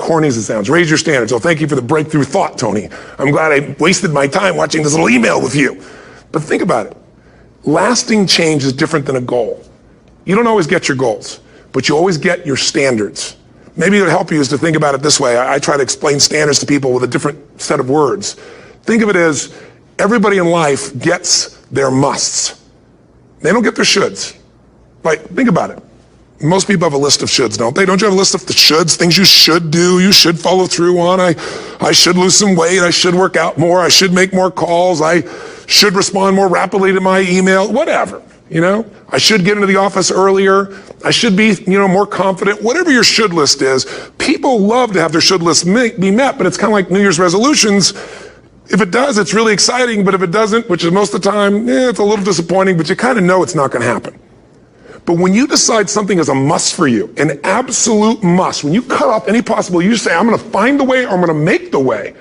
corny as it sounds. Raise your standards. Oh, thank you for the breakthrough thought, Tony. I'm glad I wasted my time watching this little email with you. But think about it. Lasting change is different than a goal. You don't always get your goals, but you always get your standards. Maybe it would help you is to think about it this way. I try to explain standards to people with a different set of words. Think of it as everybody in life gets their musts. They don't get their shoulds. Like, think about it. Most people have a list of shoulds, don't they? Don't you have a list of the shoulds, things you should do, you should follow through on? I should lose some weight, I should work out more, I should make more calls, I should respond more rapidly to my email, whatever, you know? I should get into the office earlier, I should be, more confident. Whatever your should list is, people love to have their should list be met, but it's kind of like New Year's resolutions. If it does, it's really exciting, but if it doesn't, which is most of the time, it's a little disappointing, but you kind of know it's not going to happen. But when you decide something is a must for you, an absolute must, when you cut off any possible, you say, I'm going to find the way or I'm going to make the way.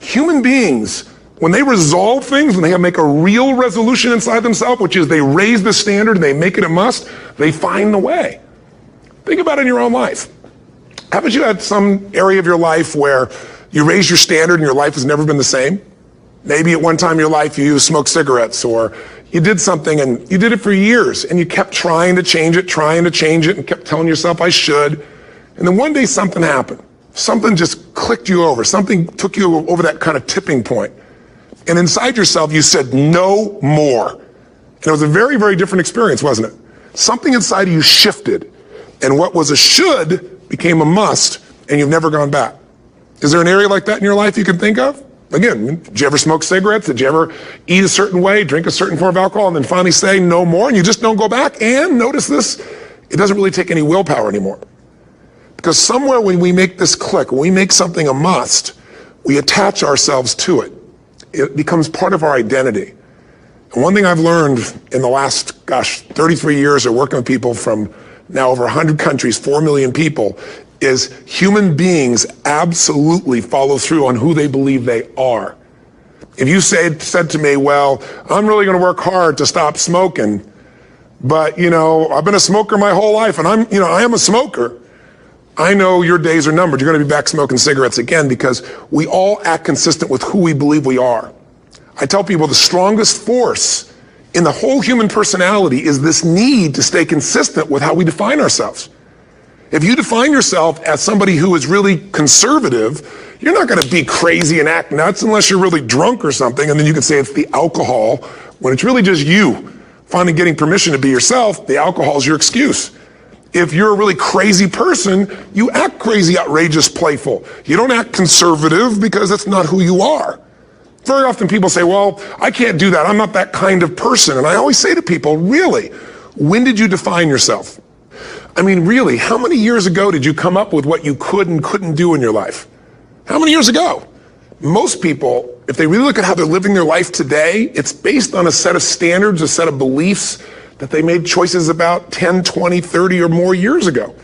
Human beings, when they resolve things, when they make a real resolution inside themselves, which is they raise the standard and they make it a must, they find the way. Think about it in your own life. Haven't you had some area of your life where you raise your standard and your life has never been the same? Maybe at one time in your life you smoked cigarettes, or you did something and you did it for years and you kept trying to change it and kept telling yourself I should. And then one day something happened. Something just clicked you over. Something took you over that kind of tipping point. And inside yourself you said no more. And it was a very, very different experience, wasn't it? Something inside of you shifted. And what was a should became a must, and you've never gone back. Is there an area like that in your life you can think of? Again, did you ever smoke cigarettes? Did you ever eat a certain way, drink a certain form of alcohol, and then finally say no more, and you just don't go back? And notice this, it doesn't really take any willpower anymore. Because somewhere when we make this click, when we make something a must, we attach ourselves to it. It becomes part of our identity. And one thing I've learned in the last, 33 years of working with people from now over 100 countries, 4 million people, is human beings absolutely follow through on who they believe they are. If you said to me, well, I'm really going to work hard to stop smoking, but I've been a smoker my whole life and I am a smoker. I know your days are numbered. You're going to be back smoking cigarettes again, because we all act consistent with who we believe we are. I tell people the strongest force in the whole human personality is this need to stay consistent with how we define ourselves. If you define yourself as somebody who is really conservative, you're not going to be crazy and act nuts unless you're really drunk or something, and then you can say it's the alcohol, when it's really just you finally getting permission to be yourself. The alcohol is your excuse. If you're a really crazy person, you act crazy, outrageous, playful. You don't act conservative because that's not who you are. Very often people say, well, I can't do that. I'm not that kind of person. And I always say to people, really, when did you define yourself? I mean, really, how many years ago did you come up with what you could and couldn't do in your life? How many years ago? Most people, if they really look at how they're living their life today, it's based on a set of standards, a set of beliefs that they made choices about 10, 20, 30 or more years ago.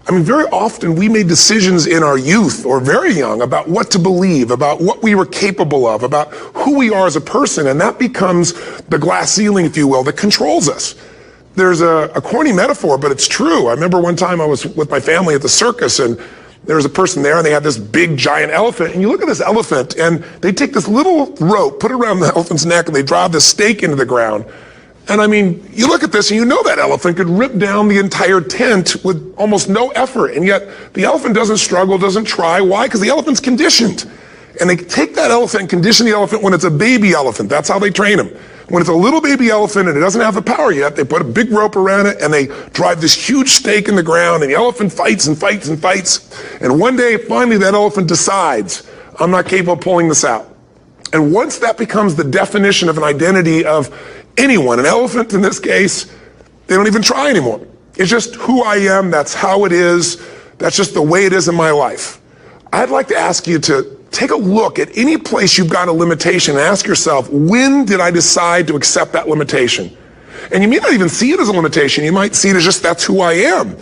I mean, very often we made decisions in our youth or very young about what to believe, about what we were capable of, about who we are as a person, and that becomes the glass ceiling, if you will, that controls us. There's a corny metaphor, but it's true. I remember one time I was with my family at the circus, and there was a person there, and they had this big, giant elephant. And you look at this elephant, and they take this little rope, put it around the elephant's neck, and they drive this stake into the ground. And I mean, you look at this, and you know that elephant could rip down the entire tent with almost no effort. And yet, the elephant doesn't struggle, doesn't try. Why? Because the elephant's conditioned. And they take that elephant and condition the elephant when it's a baby elephant. That's how they train him. When it's a little baby elephant and it doesn't have the power yet, they put a big rope around it and they drive this huge stake in the ground, and the elephant fights and fights and fights. And one day, finally, that elephant decides, I'm not capable of pulling this out. And once that becomes the definition of an identity of anyone, an elephant in this case, they don't even try anymore. It's just who I am, that's how it is, that's just the way it is in my life. I'd like to ask you to take a look at any place you've got a limitation and ask yourself, when did I decide to accept that limitation? And you may not even see it as a limitation. You might see it as just that's who I am.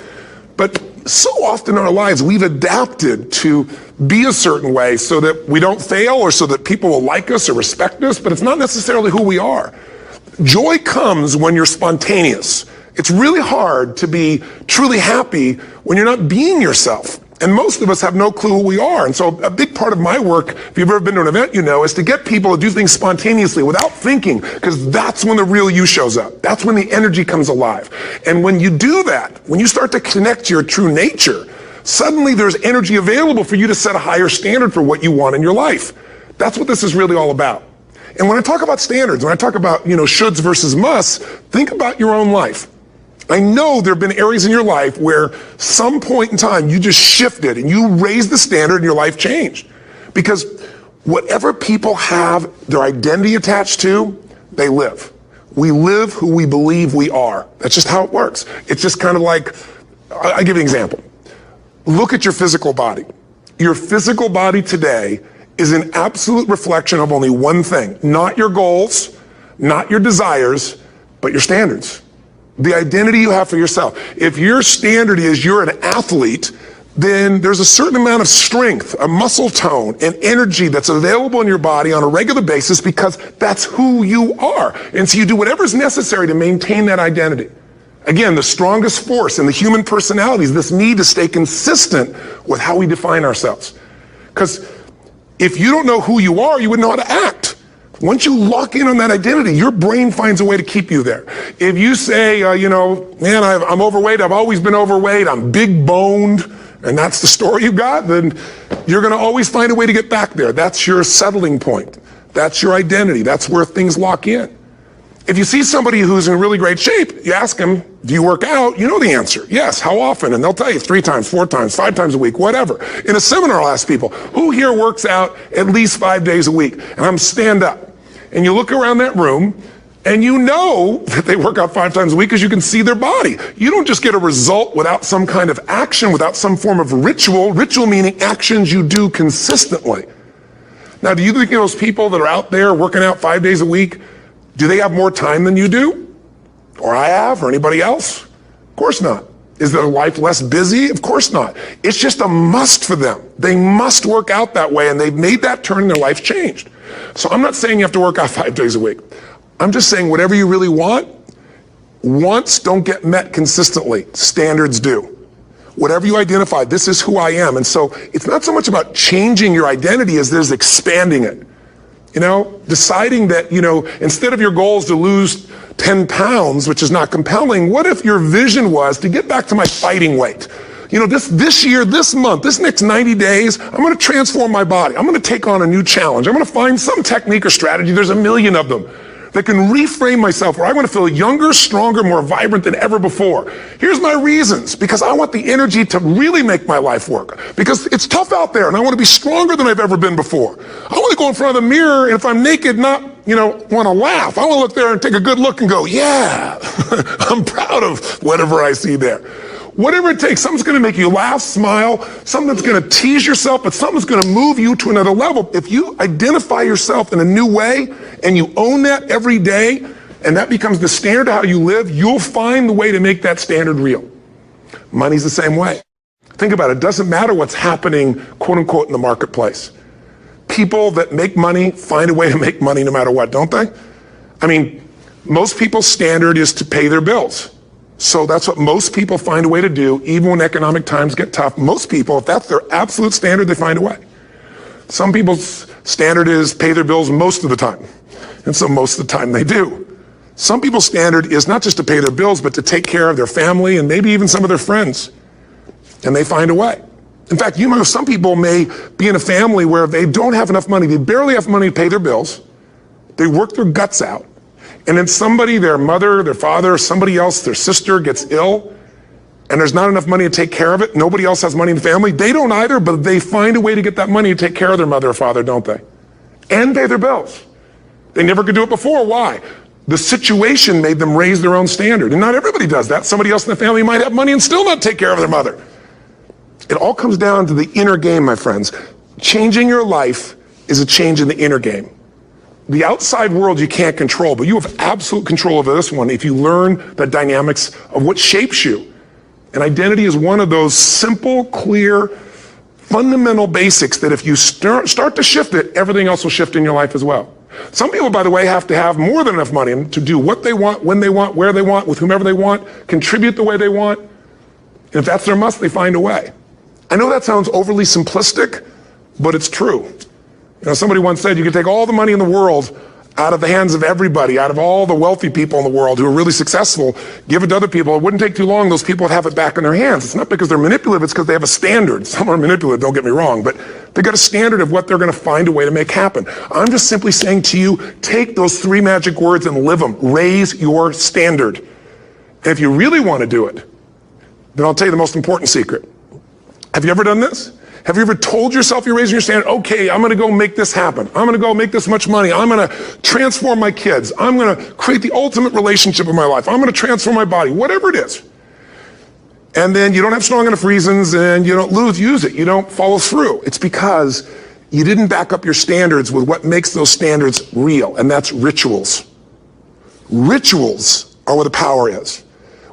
But so often in our lives, we've adapted to be a certain way so that we don't fail or so that people will like us or respect us, but it's not necessarily who we are. Joy comes when you're spontaneous. It's really hard to be truly happy when you're not being yourself. And most of us have no clue who we are. And so a big part of my work, if you've ever been to an event, you know, is to get people to do things spontaneously without thinking, because that's when the real you shows up. That's when the energy comes alive. And when you do that, when you start to connect to your true nature, suddenly there's energy available for you to set a higher standard for what you want in your life. That's what this is really all about. And when I talk about standards, when I talk about, shoulds versus musts, think about your own life. I know there have been areas in your life where some point in time you just shifted and you raised the standard and your life changed. Because whatever people have their identity attached to, they live. We live who we believe we are. That's just how it works. It's just kind of like, I'll give you an example. Look at your physical body. Your physical body today is an absolute reflection of only one thing. Not your goals, not your desires, but your standards. The identity you have for yourself. If your standard is you're an athlete, then there's a certain amount of strength, a muscle tone, and energy that's available in your body on a regular basis because that's who you are. And so you do whatever's necessary to maintain that identity. Again, the strongest force in the human personality is this need to stay consistent with how we define ourselves. Because if you don't know who you are, you wouldn't know how to act. Once you lock in on that identity, your brain finds a way to keep you there. If you say, man, I'm overweight, I've always been overweight, I'm big boned, and that's the story you got, then you're going to always find a way to get back there. That's your settling point. That's your identity. That's where things lock in. If you see somebody who's in really great shape, you ask them, do you work out? You know the answer. Yes. How often? And they'll tell you 3 times, 4 times, 5 times a week, whatever. In a seminar, I'll ask people, who here works out at least 5 days a week? And I'm stand up. And you look around that room, and you know that they work out 5 times a week because you can see their body. You don't just get a result without some kind of action, without some form of ritual. Ritual meaning actions you do consistently. Now, do you think those people that are out there working out 5 days a week, do they have more time than you do? Or I have, or anybody else? Of course not. Is their life less busy? Of course not. It's just a must for them. They must work out that way, and they've made that turn and their life changed. So I'm not saying you have to work out 5 days a week. I'm just saying whatever you really want, wants don't get met consistently. Standards do. Whatever you identify, this is who I am. And so it's not so much about changing your identity as there's expanding it. Deciding that, instead of your goal is to lose 10 pounds, which is not compelling, what if your vision was to get back to my fighting weight? This year, this month, this next 90 days, I'm going to transform my body. I'm going to take on a new challenge. I'm going to find some technique or strategy. There's a million of them that can reframe myself where I want to feel younger, stronger, more vibrant than ever before. Here's my reasons. Because I want the energy to really make my life work. Because it's tough out there and I want to be stronger than I've ever been before. I want to go in front of the mirror and if I'm naked, not, want to laugh. I want to look there and take a good look and go, yeah, I'm proud of whatever I see there. Whatever it takes, something's going to make you laugh, smile, something that's going to tease yourself, but something's going to move you to another level. If you identify yourself in a new way and you own that every day, and that becomes the standard of how you live, you'll find the way to make that standard real. Money's the same way. Think about it. It doesn't matter what's happening, quote unquote, in the marketplace. People that make money find a way to make money no matter what, don't they? I mean, most people's standard is to pay their bills. So that's what most people find a way to do, even when economic times get tough. Most people, if that's their absolute standard, they find a way. Some people's standard is pay their bills most of the time. And so most of the time they do. Some people's standard is not just to pay their bills, but to take care of their family and maybe even some of their friends. And they find a way. In fact, some people may be in a family where they don't have enough money. They barely have money to pay their bills. They work their guts out. And then somebody, their mother, their father, somebody else, their sister gets ill, and there's not enough money to take care of it. Nobody else has money in the family. They don't either, but they find a way to get that money to take care of their mother or father, don't they? And pay their bills. They never could do it before. Why? The situation made them raise their own standard. And not everybody does that. Somebody else in the family might have money and still not take care of their mother. It all comes down to the inner game, my friends. Changing your life is a change in the inner game. The outside world you can't control, but you have absolute control over this one if you learn the dynamics of what shapes you. And identity is one of those simple, clear, fundamental basics that if you start to shift it, everything else will shift in your life as well. Some people, by the way, have to have more than enough money to do what they want, when they want, where they want, with whomever they want, contribute the way they want. And if that's their must, they find a way. I know that sounds overly simplistic, but it's true. Somebody once said you could take all the money in the world out of the hands of everybody, out of all the wealthy people in the world who are really successful, give it to other people. It wouldn't take too long. Those people would have it back in their hands. It's not because they're manipulative. It's because they have a standard. Some are manipulative, don't get me wrong, but they've got a standard of what they're going to find a way to make happen. I'm just simply saying to you, take those 3 magic words and live them. Raise your standard. And if you really want to do it, then I'll tell you the most important secret. Have you ever done this? Have you ever told yourself you're raising your standard? Okay, I'm going to go make this happen. I'm going to go make this much money. I'm going to transform my kids. I'm going to create the ultimate relationship in my life. I'm going to transform my body, whatever it is. And then you don't have strong enough reasons and you don't use it. You don't follow through. It's because you didn't back up your standards with what makes those standards real, and that's rituals. Rituals are where the power is.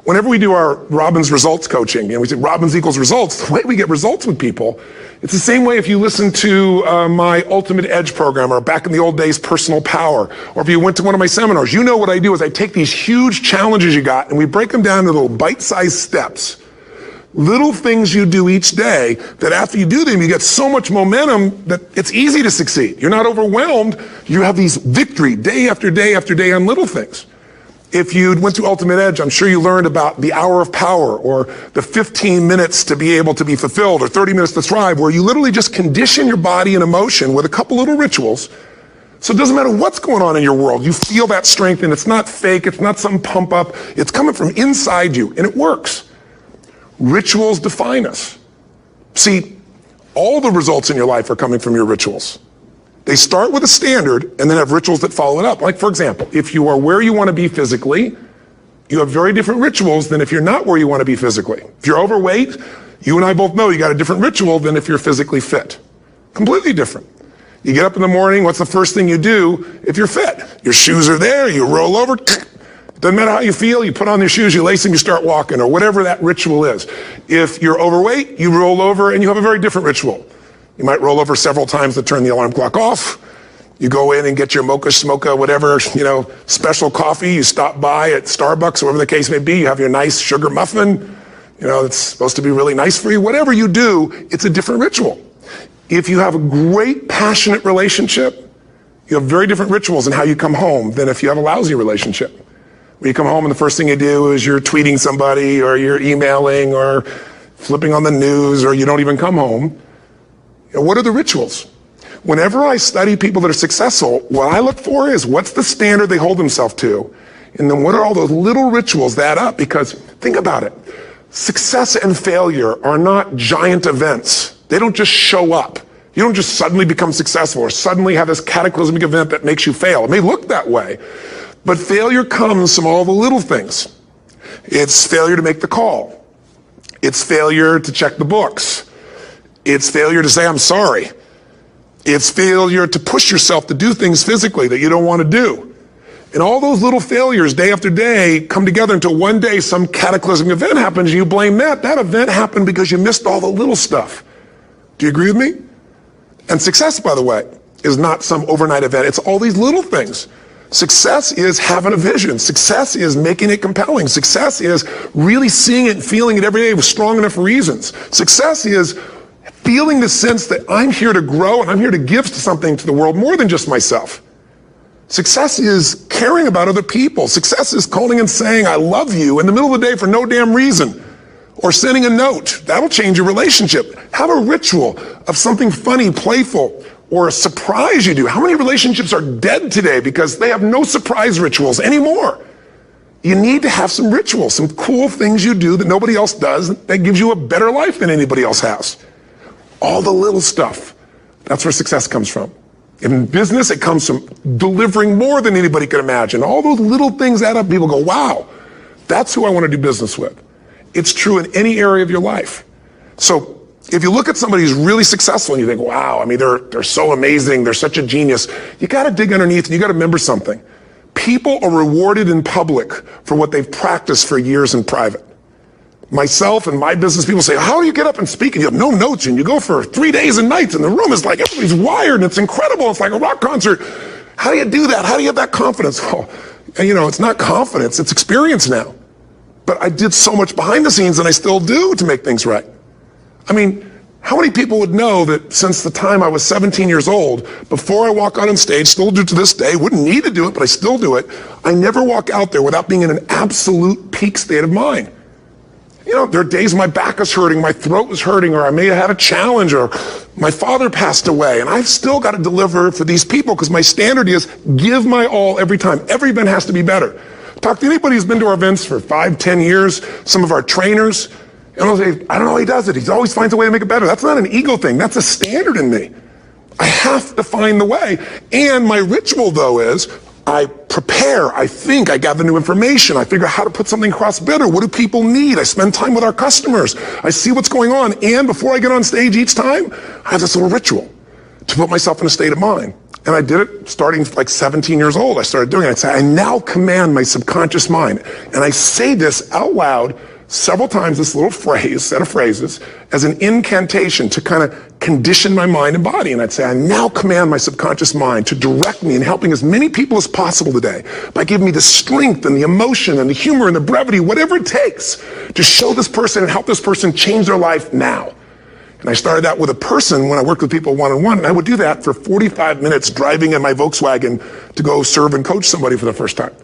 Whenever we do our Robbins results coaching, we say Robbins equals results, the way we get results with people, it's the same way if you listen to my Ultimate Edge program, or back in the old days, Personal Power, or if you went to one of my seminars. You know what I do is I take these huge challenges you got and we break them down into little bite-sized steps. Little things you do each day that after you do them, you get so much momentum that it's easy to succeed. You're not overwhelmed. You have these victory day after day after day on little things. If you went through Ultimate Edge, I'm sure you learned about the hour of power, or the 15 minutes to be able to be fulfilled, or 30 minutes to thrive, where you literally just condition your body and emotion with a couple little rituals. So it doesn't matter what's going on in your world. You feel that strength, and it's not fake. It's not some pump up. It's coming from inside you, and it works. Rituals define us. See, all the results in your life are coming from your rituals. They start with a standard and then have rituals that follow it up. Like, for example, if you are where you want to be physically, you have very different rituals than if you're not where you want to be physically. If you're overweight, you and I both know you got a different ritual than if you're physically fit. Completely different. You get up in the morning, what's the first thing you do if you're fit? Your shoes are there, you roll over, doesn't matter how you feel, you put on your shoes, you lace them, you start walking, or whatever that ritual is. If you're overweight, you roll over and you have a very different ritual. You might roll over several times to turn the alarm clock off. You go in and get your mocha, smocha, whatever, special coffee. You stop by at Starbucks, or whatever the case may be. You have your nice sugar muffin. It's supposed to be really nice for you. Whatever you do, it's a different ritual. If you have a great, passionate relationship, you have very different rituals in how you come home than if you have a lousy relationship. When you come home and the first thing you do is you're tweeting somebody, or you're emailing, or flipping on the news, or you don't even come home. What are the rituals? Whenever I study people that are successful, what I look for is what's the standard they hold themselves to, and then what are all those little rituals that add up? Because think about it. Success and failure are not giant events. They don't just show up. You don't just suddenly become successful or suddenly have this cataclysmic event that makes you fail. It may look that way, but failure comes from all the little things. It's failure to make the call. It's failure to check the books. It's failure to say, I'm sorry. It's failure to push yourself to do things physically that you don't want to do. And all those little failures day after day come together until one day some cataclysmic event happens and you blame that. That event happened because you missed all the little stuff. Do you agree with me? And success, by the way, is not some overnight event. It's all these little things. Success is having a vision. Success is making it compelling. Success is really seeing it and feeling it every day with strong enough reasons. Success is feeling the sense that I'm here to grow and I'm here to give something to the world more than just myself. Success is caring about other people. Success is calling and saying, I love you in the middle of the day for no damn reason. Or sending a note. That'll change your relationship. Have a ritual of something funny, playful, or a surprise you do. How many relationships are dead today because they have no surprise rituals anymore? You need to have some rituals, some cool things you do that nobody else does that gives you a better life than anybody else has. All the little stuff. That's where success comes from. In business, it comes from delivering more than anybody could imagine. All those little things add up. People go, wow, that's who I want to do business with. It's true in any area of your life. So if you look at somebody who's really successful and you think, wow, they're so amazing, they're such a genius, you got to dig underneath and you got to remember something. People are rewarded in public for what they've practiced for years in private. Myself and my business people say, how do you get up and speak? And you have no notes and you go for 3 days and nights and the room is like, everybody's wired and it's incredible. It's like a rock concert. How do you do that? How do you have that confidence? Oh, it's not confidence, it's experience now. But I did so much behind the scenes and I still do to make things right. How many people would know that since the time I was 17 years old, before I walk out on stage, still do to this day, wouldn't need to do it, but I still do it, I never walk out there without being in an absolute peak state of mind. You know, there are days my back is hurting, my throat was hurting, or I may have had a challenge, or my father passed away, and I've still got to deliver for these people because my standard is give my all every time. Every event has to be better. Talk to anybody who's been to our events for 5, 10 years, some of our trainers, and they'll say, I don't know how he does it. He always finds a way to make it better. That's not an ego thing. That's a standard in me. I have to find the way. And my ritual, though, is I prepare, I think, I gather new information, I figure out how to put something across better. What do people need? I spend time with our customers. I see what's going on. And before I get on stage each time, I have this little ritual to put myself in a state of mind. And I did it starting like 17 years old. I started doing it. I'd say, I now command my subconscious mind. And I say this out loud several times, this little phrase, set of phrases, as an incantation to kind of condition my mind and body. And I'd say, I now command my subconscious mind to direct me in helping as many people as possible today by giving me the strength and the emotion and the humor and the brevity, whatever it takes to show this person and help this person change their life now. And I started that with a person when I worked with people one-on-one, and I would do that for 45 minutes driving in my Volkswagen to go serve and coach somebody for the first time.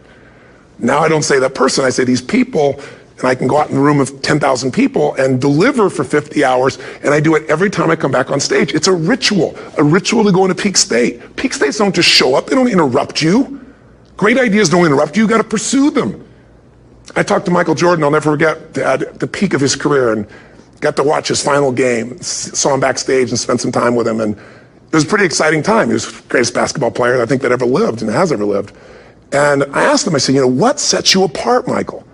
Now I don't say that person, I say these people, and I can go out in a room of 10,000 people and deliver for 50 hours, and I do it every time I come back on stage. It's a ritual to go into peak state. Peak states don't just show up, they don't interrupt you. Great ideas don't interrupt you, you gotta pursue them. I talked to Michael Jordan, I'll never forget, at the peak of his career, and got to watch his final game, saw him backstage and spent some time with him, and it was a pretty exciting time. He was the greatest basketball player I think that ever lived and has ever lived. And I asked him, I said, you know, what sets you apart, Michael?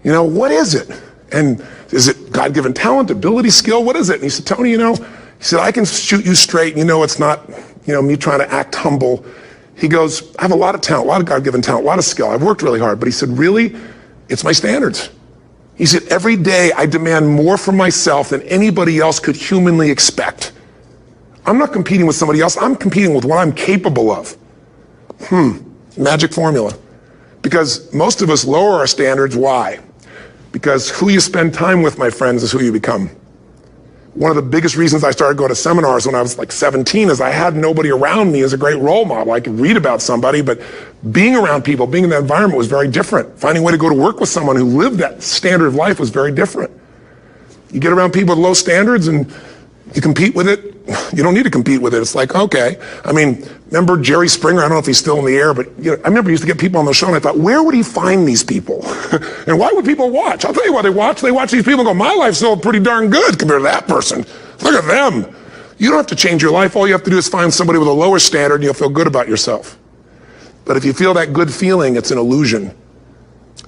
You know, what is it? And is it God-given talent, ability, skill? What is it? And he said, Tony, you know, he said, I can shoot you straight. And you know, it's not, you know, me trying to act humble. He goes, I have a lot of talent, a lot of God-given talent, a lot of skill. I've worked really hard. But he said, really, it's my standards. He said, every day I demand more from myself than anybody else could humanly expect. I'm not competing with somebody else. I'm competing with what I'm capable of. Magic formula. Because most of us lower our standards. Why? Because who you spend time with, my friends, is who you become. One of the biggest reasons I started going to seminars when I was like 17 is I had nobody around me as a great role model. I could read about somebody, but being around people, being in that environment was very different. Finding a way to go to work with someone who lived that standard of life was very different. You get around people with low standards and you compete with it. You don't need to compete with it. It's like, okay. I mean, remember Jerry Springer? I don't know if he's still in the air, but you know, I remember he used to get people on the show and I thought, where would he find these people? And why would people watch? I'll tell you why they watch. They watch these people and go, my life's still pretty darn good compared to that person. Look at them. You don't have to change your life. All you have to do is find somebody with a lower standard and you'll feel good about yourself. But if you feel that good feeling, it's an illusion.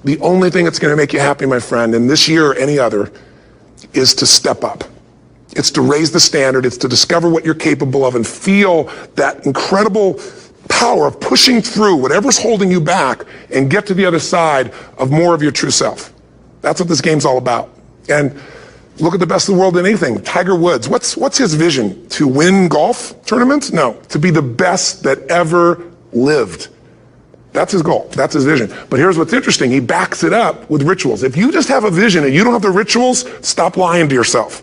The only thing that's going to make you happy, my friend, and this year or any other, is to step up. It's to raise the standard. It's to discover what you're capable of and feel that incredible power of pushing through whatever's holding you back and get to the other side of more of your true self. That's what this game's all about. And look at the best of the world in anything. Tiger Woods, what's his vision? To win golf tournaments? No, to be the best that ever lived. That's his goal. That's his vision. But here's what's interesting. He backs it up with rituals. If you just have a vision and you don't have the rituals, stop lying to yourself.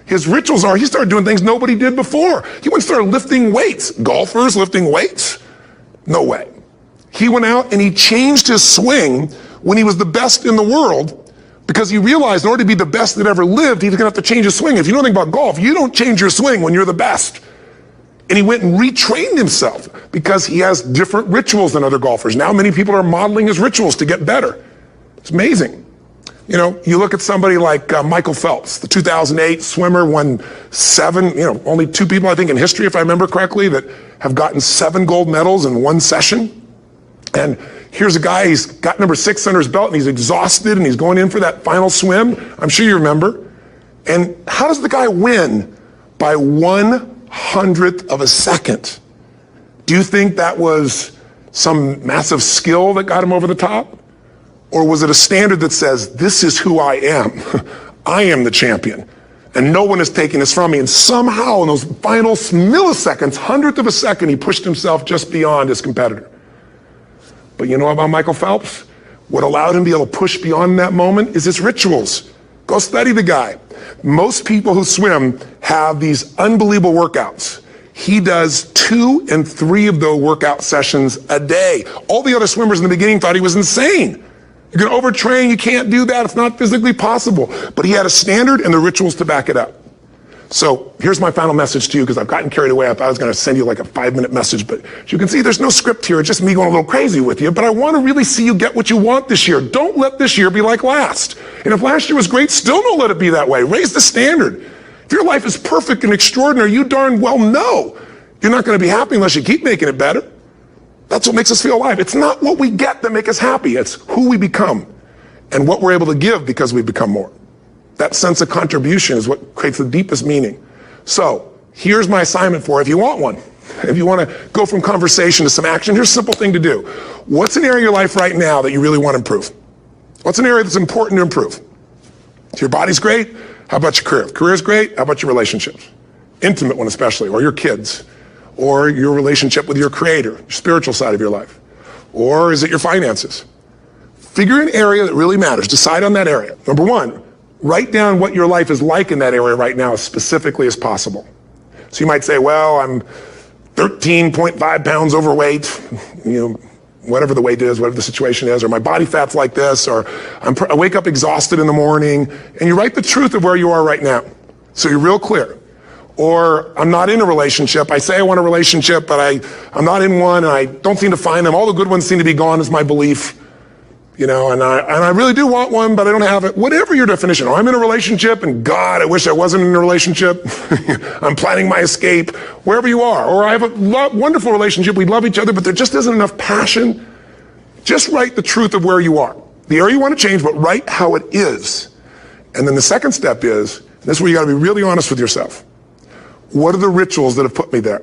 His rituals are, he started doing things nobody did before. He went and started lifting weights. Golfers lifting weights? No way. He went out and he changed his swing when he was the best in the world because he realized in order to be the best that ever lived, he was going to have to change his swing. If you know anything about golf, you don't change your swing when you're the best. And he went and retrained himself because he has different rituals than other golfers. Now many people are modeling his rituals to get better. It's amazing. You know, you look at somebody like Michael Phelps, the 2008 swimmer, won 7, you know, only 2 people, I think, in history, if I remember correctly, that have gotten 7 gold medals in one session. And here's a guy, he's got number 6 under his belt, and he's exhausted, and he's going in for that final swim. I'm sure you remember. And how does the guy win? By 1/100th of a second. Do you think that was some massive skill that got him over the top? Or was it a standard that says, this is who I am. I am the champion. And no one is taking this from me. And somehow in those final milliseconds, 1/100th of a second, he pushed himself just beyond his competitor. But you know about Michael Phelps? What allowed him to be able to push beyond that moment is his rituals. Go study the guy. Most people who swim have these unbelievable workouts. He does 2 and 3 of those workout sessions a day. All the other swimmers in the beginning thought he was insane. You're going to overtrain, you can't do that, it's not physically possible. But he had a standard and the rituals to back it up. So here's my final message to you, because I've gotten carried away. I thought I was going to send you like a 5-minute message, but as you can see, there's no script here. It's just me going a little crazy with you, but I want to really see you get what you want this year. Don't let this year be like last. And if last year was great, still don't let it be that way. Raise the standard. If your life is perfect and extraordinary, you darn well know you're not going to be happy unless you keep making it better. That's what makes us feel alive. It's not what we get that makes us happy. It's who we become and what we're able to give because we become more. That sense of contribution is what creates the deepest meaning. So here's my assignment for you if you want one. If you want to go from conversation to some action, here's a simple thing to do. What's an area of your life right now that you really want to improve? What's an area that's important to improve? If your body's great, how about your career? If career's great, how about your relationships? Intimate one especially, or your kids, or your relationship with your creator, your spiritual side of your life. Or is it your finances? Figure an area that really matters. Decide on that area. Number 1, write down what your life is like in that area right now as specifically as possible. So you might say, well, I'm 13.5 pounds overweight, whatever the weight is, whatever the situation is, or my body fat's like this, or I wake up exhausted in the morning, and you write the truth of where you are right now. So you're real clear. Or I'm not in a relationship. I say I want a relationship, but I'm not in one, and I don't seem to find them. All the good ones seem to be gone is my belief. And I really do want one, but I don't have it. Whatever your definition. Or I'm in a relationship, and God, I wish I wasn't in a relationship. I'm planning my escape. Wherever you are. Or I have a wonderful relationship. We love each other, but there just isn't enough passion. Just write the truth of where you are. The area you want to change, but write how it is. And then the second step is, this is where you got to be really honest with yourself. What are the rituals that have put me there?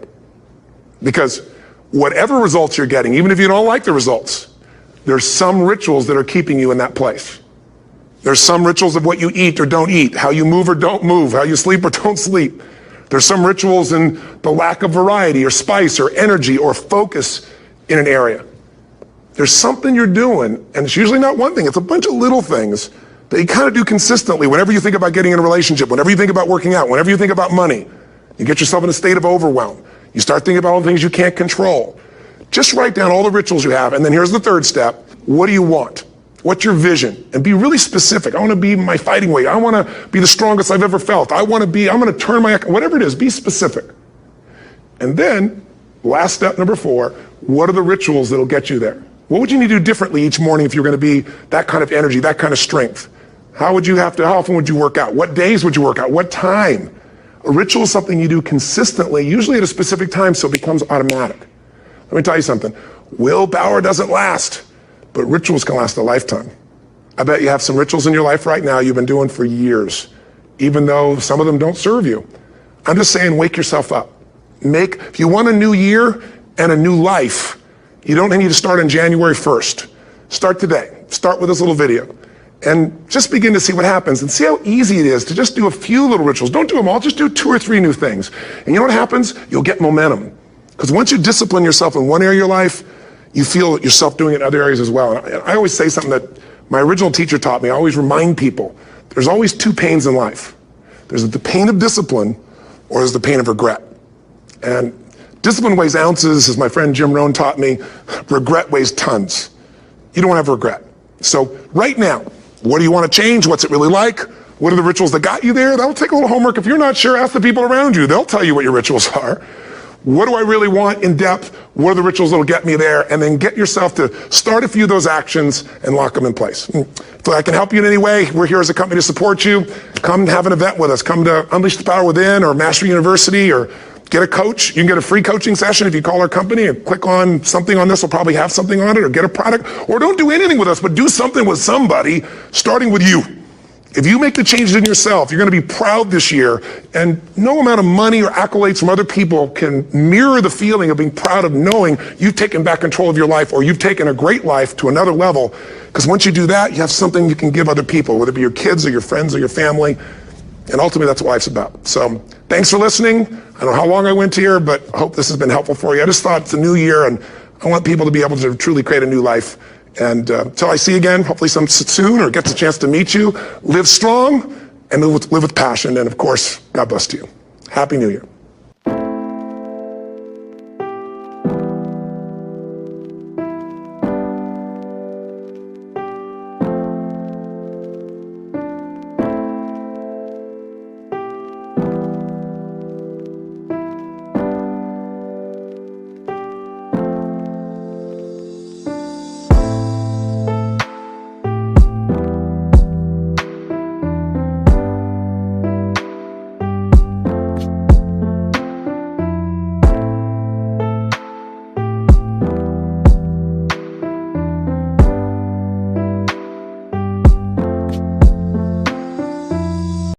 Because whatever results you're getting, even if you don't like the results, there's some rituals that are keeping you in that place. There's some rituals of what you eat or don't eat, how you move or don't move, how you sleep or don't sleep. There's some rituals in the lack of variety or spice or energy or focus in an area. There's something you're doing, and it's usually not one thing, it's a bunch of little things that you kind of do consistently whenever you think about getting in a relationship, whenever you think about working out, whenever you think about money. You get yourself in a state of overwhelm. You start thinking about all the things you can't control. Just write down all the rituals you have, and then here's the third step. What do you want? What's your vision? And be really specific. I want to be my fighting weight. I want to be the strongest I've ever felt. I'm going to turn whatever it is, be specific. And then, last step number 4, what are the rituals that'll get you there? What would you need to do differently each morning if you're going to be that kind of energy, that kind of strength? How often would you work out? What days would you work out? What time? A ritual is something you do consistently, usually at a specific time, so it becomes automatic. Let me tell you something. Willpower doesn't last, but rituals can last a lifetime. I bet you have some rituals in your life right now you've been doing for years, even though some of them don't serve you. I'm just saying, wake yourself up. If you want a new year and a new life, you don't need to start on January 1st. Start today. Start with this little video. And just begin to see what happens and see how easy it is to just do a few little rituals. Don't do them all, just do 2 or 3 new things. And you know what happens? You'll get momentum. Because once you discipline yourself in one area of your life, you feel yourself doing it in other areas as well. And I always say something that my original teacher taught me. I always remind people, there's always 2 pains in life. There's the pain of discipline, or there's the pain of regret. And discipline weighs ounces, as my friend Jim Rohn taught me. Regret weighs tons. You don't want to have regret. So right now, what do you want to change? What's it really like? What are the rituals that got you there? That'll take a little homework. If you're not sure, ask the people around you. They'll tell you what your rituals are. What do I really want in depth? What are the rituals that'll get me there? And then get yourself to start a few of those actions and lock them in place. If I can help you in any way, we're here as a company to support you. Come have an event with us. Come to Unleash the Power Within or Mastery University, or get a coach. You can get a free coaching session if you call our company and click on something on this. We'll probably have something on it, or get a product. Or don't do anything with us, but do something with somebody, starting with you. If you make the changes in yourself, you're going to be proud this year, and no amount of money or accolades from other people can mirror the feeling of being proud of knowing you've taken back control of your life, or you've taken a great life to another level. Because once you do that, you have something you can give other people, whether it be your kids or your friends or your family. And ultimately, that's what life's about. So thanks for listening. I don't know how long I went here, but I hope this has been helpful for you. I just thought it's a new year, and I want people to be able to truly create a new life And until I see you again, hopefully soon, or gets a chance to meet you, live strong and live with passion. And of course, God bless to you. Happy New Year.